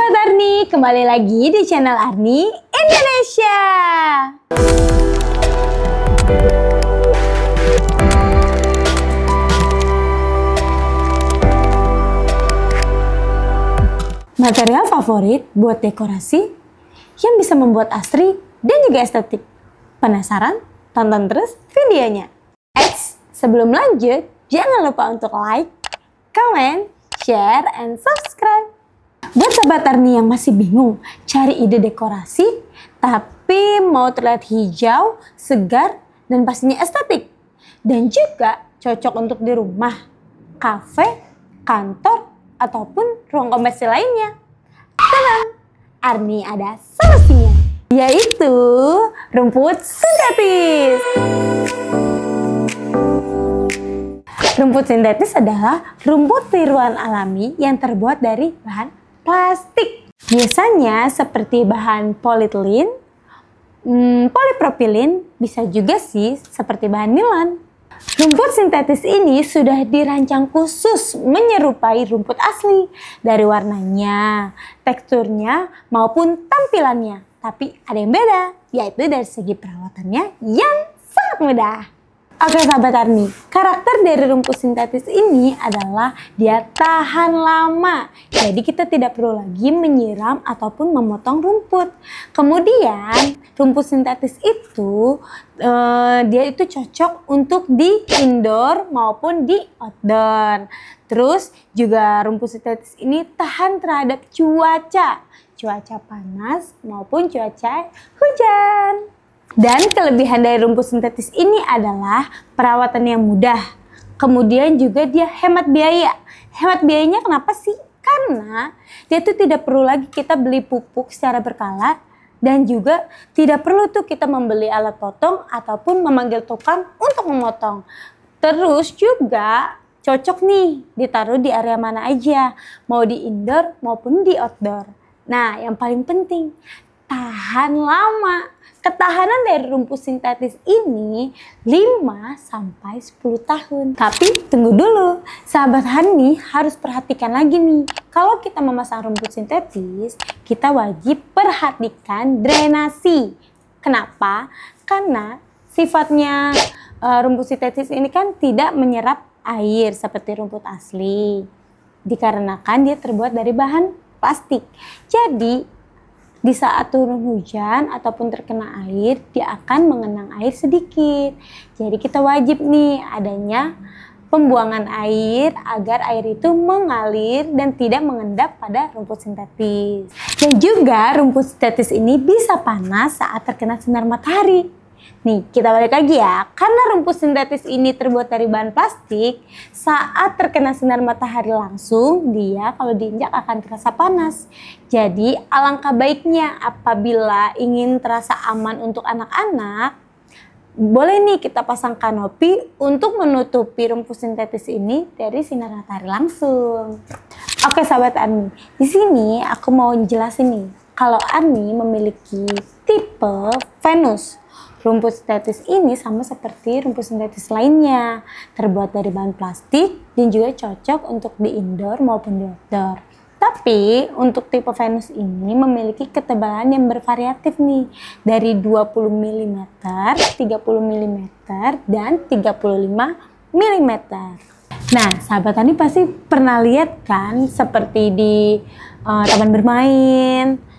Sahabat Arni, kembali lagi di channel Arni Indonesia. Material favorit buat dekorasi yang bisa membuat asri dan juga estetik. Penasaran? Tonton terus videonya. Sebelum lanjut, jangan lupa untuk like, comment, share, and subscribe. Buat sahabat Arni yang masih bingung cari ide dekorasi, tapi mau terlihat hijau, segar, dan pastinya estetik. Dan juga cocok untuk di rumah, kafe, kantor, ataupun ruang komersil lainnya. Tenang, Arni ada solusinya, yaitu rumput sintetis. Rumput sintetis adalah rumput tiruan alami yang terbuat dari bahan plastik. Biasanya seperti bahan polietilen, polipropilin, bisa juga sih seperti bahan nilon. Rumput sintetis ini sudah dirancang khusus menyerupai rumput asli dari warnanya, teksturnya, maupun tampilannya. Tapi ada yang beda, yaitu dari segi perawatannya yang sangat mudah. Oke sahabat Arni, karakter dari rumput sintetis ini adalah dia tahan lama. Jadi kita tidak perlu lagi menyiram ataupun memotong rumput. Kemudian rumput sintetis itu dia itu cocok untuk di indoor maupun di outdoor. Terus juga rumput sintetis ini tahan terhadap cuaca panas maupun cuaca hujan. Dan kelebihan dari rumput sintetis ini adalah perawatan yang mudah. Kemudian juga dia hemat biaya. Hemat biayanya kenapa sih? Karena dia tuh tidak perlu lagi kita beli pupuk secara berkala. Dan juga tidak perlu tuh kita membeli alat potong ataupun memanggil tukang untuk memotong. Terus juga cocok nih ditaruh di area mana aja. Mau di indoor maupun di outdoor. Nah yang paling penting, tahan lama. Ketahanan dari rumput sintetis ini 5-10 tahun. Tapi tunggu dulu, sahabat Arni harus perhatikan lagi nih. Kalau kita memasang rumput sintetis, kita wajib perhatikan drenasi. Kenapa? Karena sifatnya rumput sintetis ini kan tidak menyerap air seperti rumput asli. Dikarenakan dia terbuat dari bahan plastik. Jadi di saat turun hujan ataupun terkena air, dia akan mengenang air sedikit. Jadi kita wajib nih adanya pembuangan air agar air itu mengalir dan tidak mengendap pada rumput sintetis. Dan juga rumput sintetis ini bisa panas saat terkena sinar matahari. Nih kita balik lagi ya, karena rumput sintetis ini terbuat dari bahan plastik, saat terkena sinar matahari langsung, dia kalau diinjak akan terasa panas. Jadi alangkah baiknya apabila ingin terasa aman untuk anak-anak, boleh nih kita pasang kanopi untuk menutupi rumput sintetis ini dari sinar matahari langsung. Oke sahabat Arni, di sini aku mau jelasin nih, kalau Arni memiliki tipe Venus. Rumput sintetis ini sama seperti rumput sintetis lainnya, terbuat dari bahan plastik dan juga cocok untuk di indoor maupun di outdoor. Tapi untuk tipe Venus ini memiliki ketebalan yang bervariatif nih, dari 20 mm, 30 mm, dan 35 mm. Nah, sahabat Arni pasti pernah lihat kan seperti di taman bermain,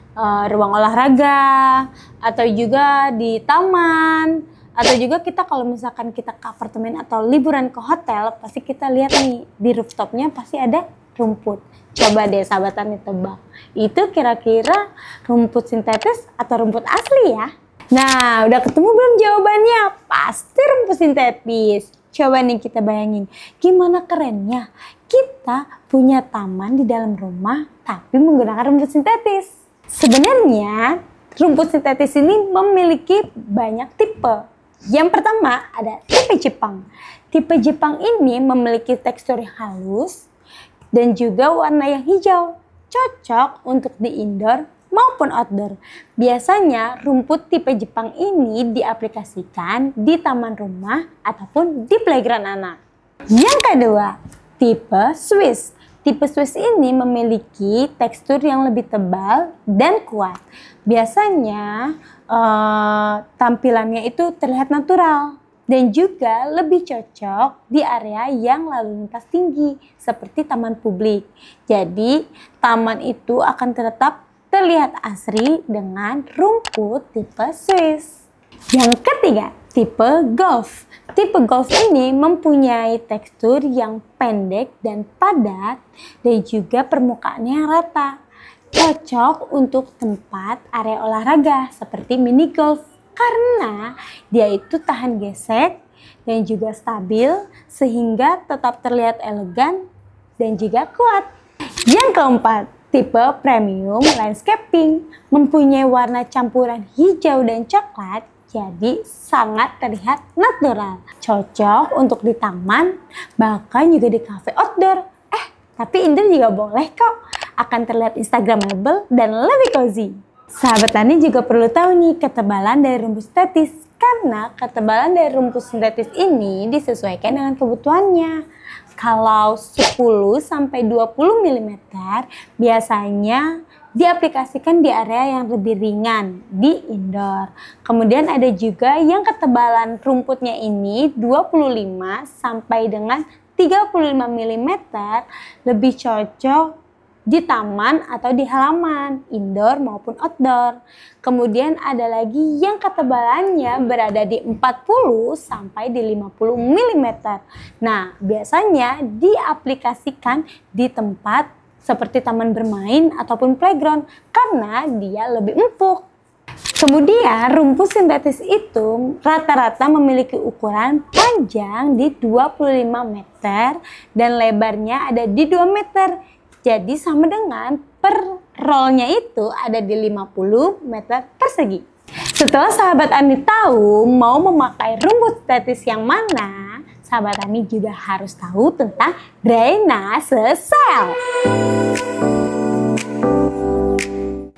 ruang olahraga, atau juga di taman, atau juga kita kalau misalkan kita ke apartemen atau liburan ke hotel, pasti kita lihat nih di rooftopnya pasti ada rumput. Coba deh sahabat Arni tebak, itu kira-kira rumput sintetis atau rumput asli ya? Nah, udah ketemu belum jawabannya? Pasti rumput sintetis. Coba nih kita bayangin, gimana kerennya kita punya taman di dalam rumah tapi menggunakan rumput sintetis. Sebenarnya rumput sintetis ini memiliki banyak tipe. Yang pertama ada tipe Jepang. Tipe Jepang ini memiliki tekstur yang halus dan juga warna yang hijau. Cocok untuk di indoor maupun outdoor. Biasanya rumput tipe Jepang ini diaplikasikan di taman rumah ataupun di playground anak. Yang kedua, tipe Swiss. Tipe Swiss ini memiliki tekstur yang lebih tebal dan kuat. Biasanya tampilannya itu terlihat natural dan juga lebih cocok di area yang lalu lintas tinggi seperti taman publik. Jadi taman itu akan tetap terlihat asri dengan rumput tipe Swiss. Yang ketiga, tipe golf. Tipe golf ini mempunyai tekstur yang pendek dan padat dan juga permukaannya yang rata. Cocok untuk tempat area olahraga seperti mini golf karena dia itu tahan gesek dan juga stabil sehingga tetap terlihat elegan dan juga kuat. Yang keempat, tipe premium landscaping mempunyai warna campuran hijau dan coklat. Jadi sangat terlihat natural, cocok untuk di taman, bahkan juga di cafe outdoor. Tapi indoor juga boleh kok, akan terlihat instagramable dan lebih cozy. Sahabat tani juga perlu tahu nih ketebalan dari rumput sintetis, karena ketebalan dari rumput sintetis ini disesuaikan dengan kebutuhannya. Kalau 10-20 mm biasanya diaplikasikan di area yang lebih ringan di indoor. Kemudian ada juga yang ketebalan rumputnya ini 25 sampai dengan 35 mm lebih cocok di taman atau di halaman, indoor maupun outdoor. Kemudian ada lagi yang ketebalannya berada di 40 sampai di 50 mm. Nah, biasanya diaplikasikan di tempat seperti taman bermain ataupun playground karena dia lebih empuk. Kemudian rumput sintetis itu rata-rata memiliki ukuran panjang di 25 meter dan lebarnya ada di 2 meter. Jadi sama dengan per rollnya itu ada di 50 meter persegi. Setelah sahabat Ani tahu mau memakai rumput sintetis yang mana, sahabat Ani juga harus tahu tentang drainase sel.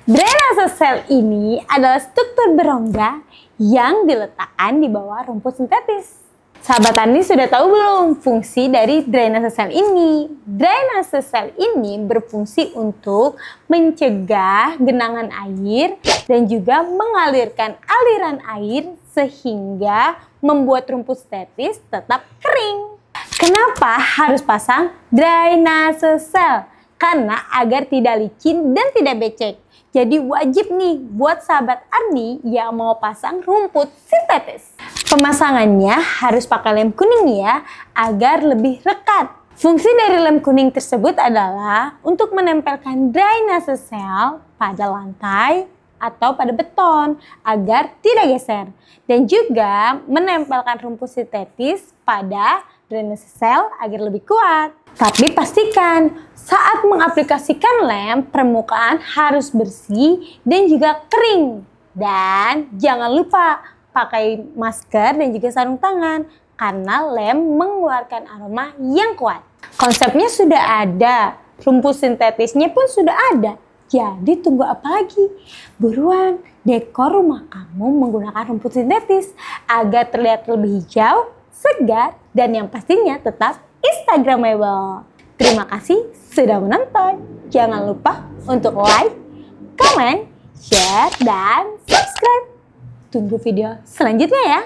Drainase sel ini adalah struktur berongga yang diletakkan di bawah rumput sintetis. Sahabat tani sudah tahu belum fungsi dari drainase sel ini? Drainase sel ini berfungsi untuk mencegah genangan air dan juga mengalirkan aliran air sehingga membuat rumput sintetis tetap kering. Kenapa harus pasang drainase sel? Karena agar tidak licin dan tidak becek. Jadi wajib nih buat sahabat Arni yang mau pasang rumput sintetis. Pemasangannya harus pakai lem kuning ya, agar lebih rekat. Fungsi dari lem kuning tersebut adalah untuk menempelkan drainase sel pada lantai atau pada beton agar tidak geser. Dan juga menempelkan rumput sintetis pada drainase sel agar lebih kuat. Tapi pastikan saat mengaplikasikan lem, permukaan harus bersih dan juga kering. Dan jangan lupa pakai masker dan juga sarung tangan karena lem mengeluarkan aroma yang kuat. Konsepnya sudah ada, rumput sintetisnya pun sudah ada. Jadi tunggu apa lagi? Buruan dekor rumah kamu menggunakan rumput sintetis agar terlihat lebih hijau, segar, dan yang pastinya tetap instagramable. Terima kasih sudah menonton. Jangan lupa untuk like, comment, share, dan subscribe. Tunggu video selanjutnya ya.